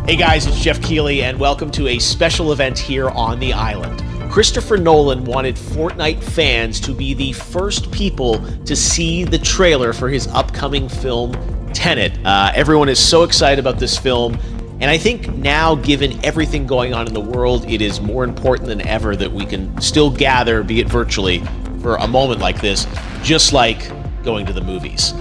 Hey guys, it's Jeff Keighley, and welcome to a special event here on the island. Christopher Nolan wanted Fortnite fans to be the first people to see the trailer for his upcoming film, TENET. Everyone is so excited about this film, and I think now, given everything going on in the world, it is more important than ever that we can still gather, be it virtually, for a moment like this, just like going to the movies.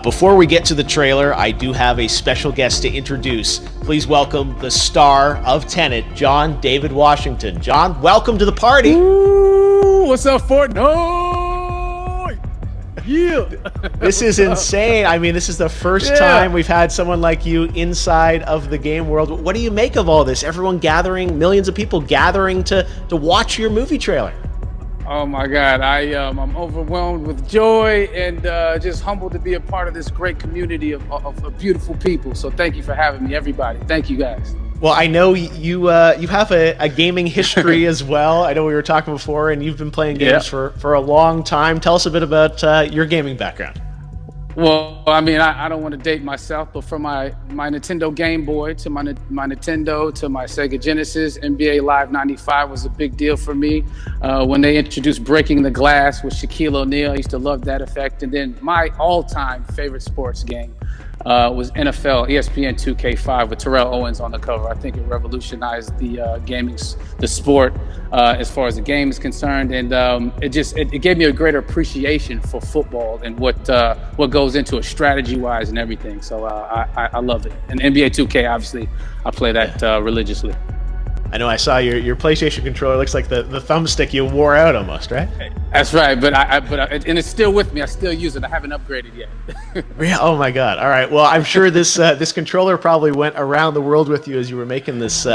Before we get to the trailer, I do have a special guest to introduce. Please welcome the star of TENET, John David Washington. John, welcome to the party. Ooh, what's up, Fortnite? Yeah. This is insane. I mean, this is the first time we've had someone like you inside of the game world. What do you make of all this? Everyone gathering, millions of people gathering to watch your movie trailer. Oh my God, I'm overwhelmed with joy and just humbled to be a part of this great community of beautiful people. So thank you for having me, everybody. Thank you, guys. Well, I know you have a gaming history as well. I know we were talking before, and you've been playing games for a long time. Tell us a bit about your gaming background. Well, I mean, I don't want to date myself, but from my Nintendo Game Boy to my Nintendo to my Sega Genesis, NBA Live 95 was a big deal for me. When they introduced Breaking the Glass with Shaquille O'Neal, I used to love that effect. And then my all-time favorite sports game was NFL ESPN 2K5 with Terrell Owens on the cover. I think it revolutionized the sport as far as the game is concerned, and it gave me a greater appreciation for football and what goes into it strategy-wise and everything. So I love it. And NBA 2K, obviously, I play that religiously. I know I saw your PlayStation controller. Looks like the thumbstick you wore out almost, right? That's right, but and it's still with me. I still use it. I haven't upgraded yet. Yeah. Oh my God. All right. Well, I'm sure this controller probably went around the world with you as you were making this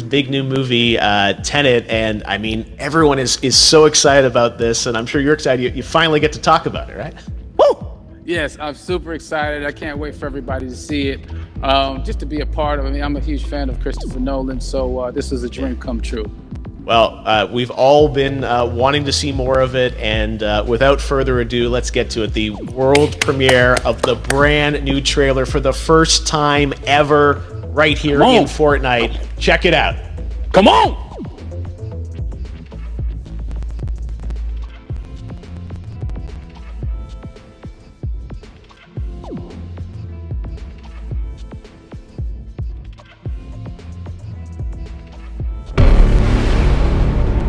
big new movie, TENET. And I mean, everyone is so excited about this, and I'm sure you're excited. You finally get to talk about it, right? Woo! Yes, I'm super excited. I can't wait for everybody to see it. Just to be a part of it. I mean, I'm a huge fan of Christopher Nolan, so this is a dream come true. Well, we've all been wanting to see more of it, and without further ado, let's get to it. The world premiere of the brand new trailer for the first time ever right here in Fortnite. Check it out. Come on!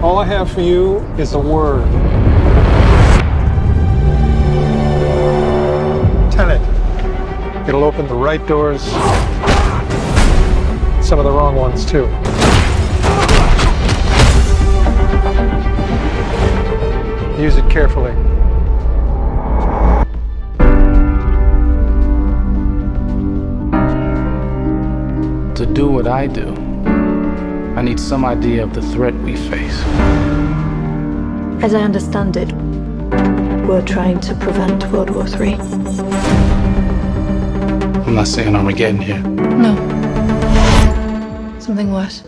All I have for you is a word. TENET. It'll open the right doors, some of the wrong ones too. Use it carefully. To do what I do, I need some idea of the threat we face. As I understand it, we're trying to prevent World War III. I'm not saying Armageddon here. No. Something worse.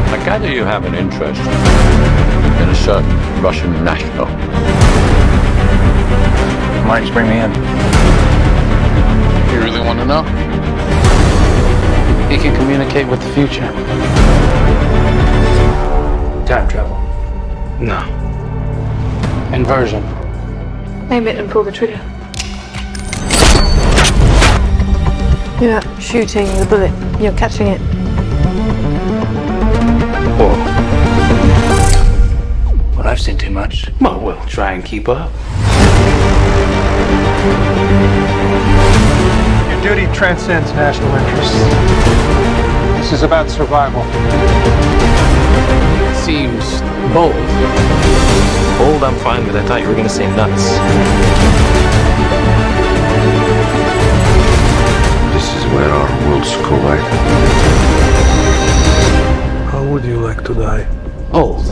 I gather you have an interest in a certain Russian national. Why did you bring me in? You really want to know? He can communicate with the future. Time travel. No. Inversion. Aim it and pull the trigger. You're not shooting the bullet, you're catching it. Whoa. Well, I've seen too much. Well, we'll try and keep up. Your duty transcends national interests. This is about survival. Seems bold. Old, I'm fine with. I thought you were going to say nuts. This is where our worlds collide. How would you like to die? Old.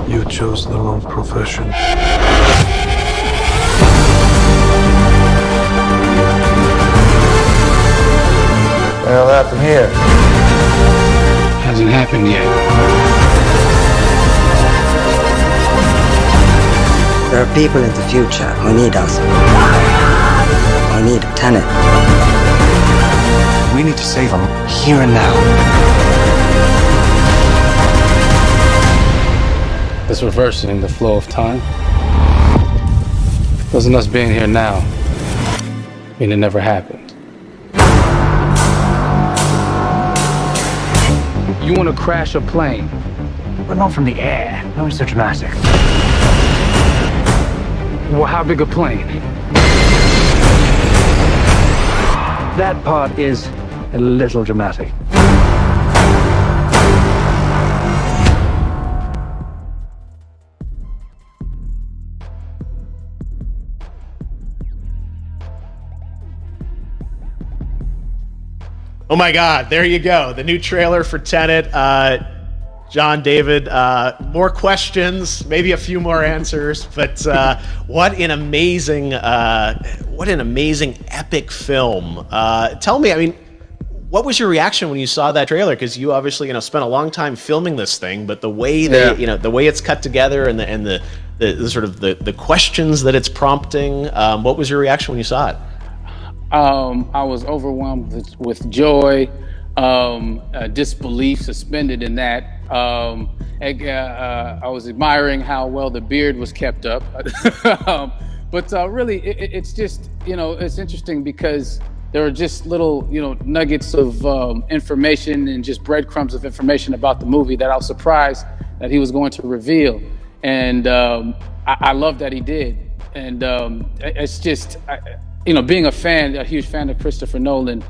You chose the wrong profession. Well, that from here. Hasn't happened yet. There are people in the future who need us. Who need TENET. to save him here and now. It's reversing the flow of time. Doesn't us being here now mean it never happened? You want to crash a plane? But not from the air. No, it's so dramatic. Well, how big a plane? That part is a little dramatic. Oh my God, there you go. The new trailer for Tenet. John, David, more questions, maybe a few more answers, but what an amazing epic film. Tell me, I mean, what was your reaction when you saw that trailer? Because you obviously, spent a long time filming this thing, but the way the way it's cut together and the sort of the questions that it's prompting, what was your reaction when you saw it? I was overwhelmed with joy, disbelief, suspended in that. I was admiring how well the beard was kept up. But really, it's just, it's interesting because there are just little, nuggets of information and just breadcrumbs of information about the movie that I was surprised that he was going to reveal. And I love that he did. And it's just... being a huge fan of Christopher Nolan,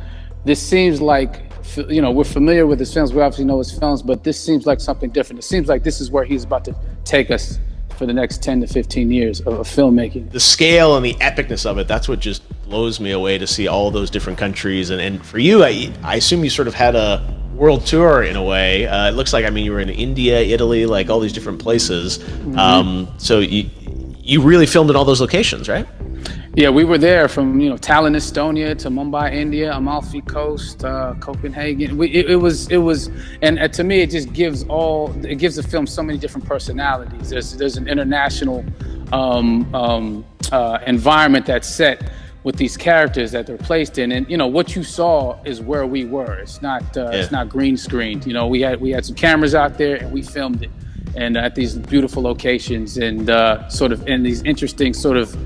this seems like, we're familiar with his films, we obviously know his films, but this seems like something different. It seems like this is where he's about to take us for the next 10 to 15 years of filmmaking. The scale and the epicness of it, that's what just blows me away, to see all those different countries. And for you, I assume you sort of had a world tour in a way. It looks like, you were in India, Italy, like all these different places. Mm-hmm. So you really filmed in all those locations, right? Yeah, we were there from Tallinn, Estonia, to Mumbai, India, Amalfi Coast, Copenhagen. It was, and to me, it just gives the film so many different personalities. There's an international environment that's set with these characters that they're placed in, and what you saw is where we were. It's not green screened. We had some cameras out there and we filmed it, and at these beautiful locations and sort of in these interesting sort of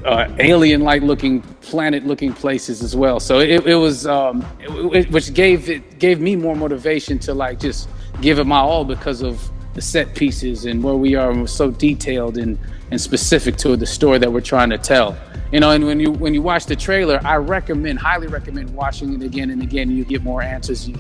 alien-like looking, planet-looking places as well. So it was, which gave me more motivation to just give it my all, because of the set pieces and where we are, and we're so detailed and specific to the story that we're trying to tell. And when you watch the trailer, I highly recommend watching it again and again. And you get more answers.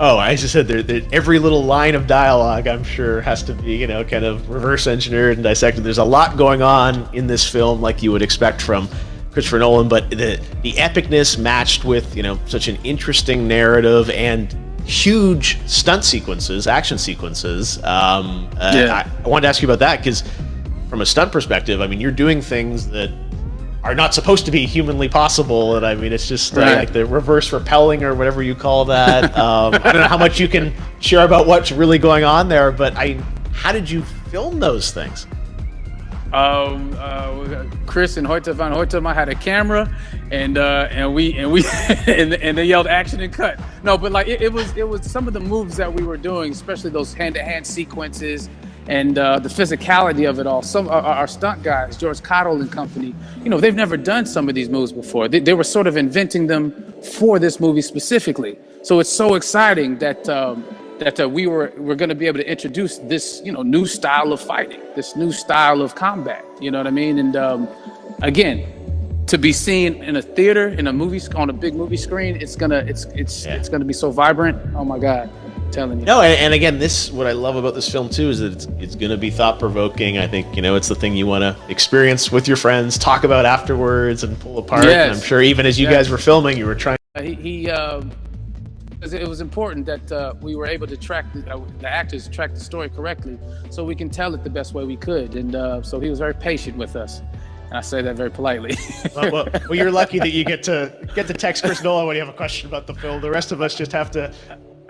Oh, I just said every little line of dialogue, I'm sure, has to be, kind of reverse engineered and dissected. There's a lot going on in this film, like you would expect from Christopher Nolan, but the epicness matched with, such an interesting narrative and huge stunt sequences, action sequences. I wanted to ask you about that, because from a stunt perspective, you're doing things that are not supposed to be humanly possible, and it's just like the reverse rappelling or whatever you call that. I don't know how much you can share about what's really going on there, but how did you film those things? Chris and Hoyte van Hoytema had a camera, and they yelled action and cut. No, but it was some of the moves that we were doing, especially those hand-to-hand sequences. And the physicality of it all. Some our stunt guys, George Cottle and company, they've never done some of these moves before. They were sort of inventing them for this movie specifically. So it's so exciting that we're going to be able to introduce this new style of fighting, this new style of combat. You know what I mean? And again, to be seen in a theater, in a movie, on a big movie screen, it's gonna be so vibrant. Oh my God. Telling you. No, and again, what I love about this film too is that it's going to be thought-provoking. I think it's the thing you want to experience with your friends, talk about afterwards, and pull apart. Yes. And I'm sure even as you guys were filming, you were trying. It was important that we were able to track the actors, track the story correctly, so we can tell it the best way we could. And so he was very patient with us. And I say that very politely. well, you're lucky that you get to text Chris Nolan when you have a question about the film. The rest of us just have to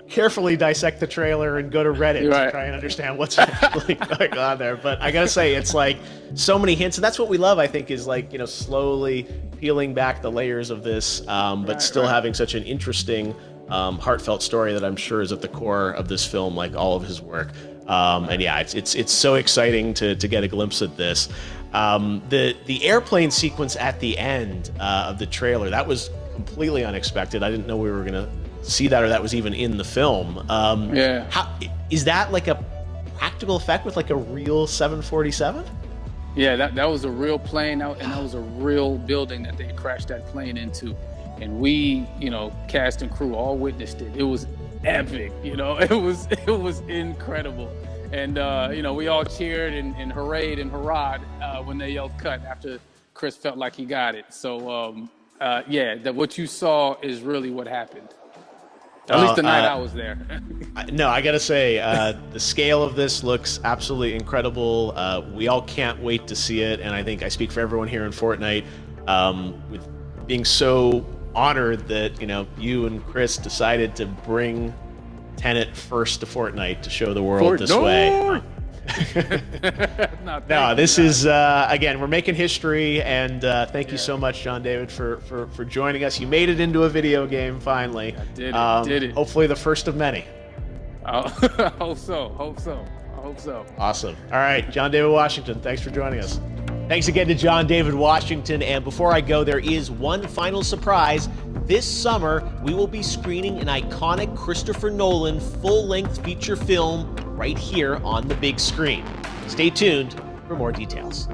carefully dissect the trailer and go to Reddit to try and understand what's actually going on there. But I gotta say, it's like so many hints, and that's what we love, I think, is slowly peeling back the layers of this, but still having such an interesting, heartfelt story that I'm sure is at the core of this film, like all of his work. And yeah, it's so exciting to get a glimpse at this. The airplane sequence at the end of the trailer, that was completely unexpected. I didn't know we were gonna see that, or that was even in the film. Is that like a practical effect with like a real 747? Yeah, that was a real plane, and that was a real building that they crashed that plane into. And we, cast and crew all witnessed it. It was epic, it was incredible. And, we all cheered and hurrayed and hurrahed when they yelled cut after Chris felt like he got it. So, that what you saw is really what happened. At least the night I was there. No, I gotta say, the scale of this looks absolutely incredible. We all can't wait to see it, and I think I speak for everyone here in Fortnite with being so honored that you and Chris decided to bring Tenet first to Fortnite to show the world this way. No, this is again, we're making history, and thank you so much, John David, for joining us. You made it into a video game finally. I did it. Hopefully the first of many. I hope so. Awesome. All right, John David Washington, thanks for joining us. Thanks again to John David Washington. And before I go, there is one final surprise. This summer, we will be screening an iconic Christopher Nolan full-length feature film right here on the big screen. Stay tuned for more details.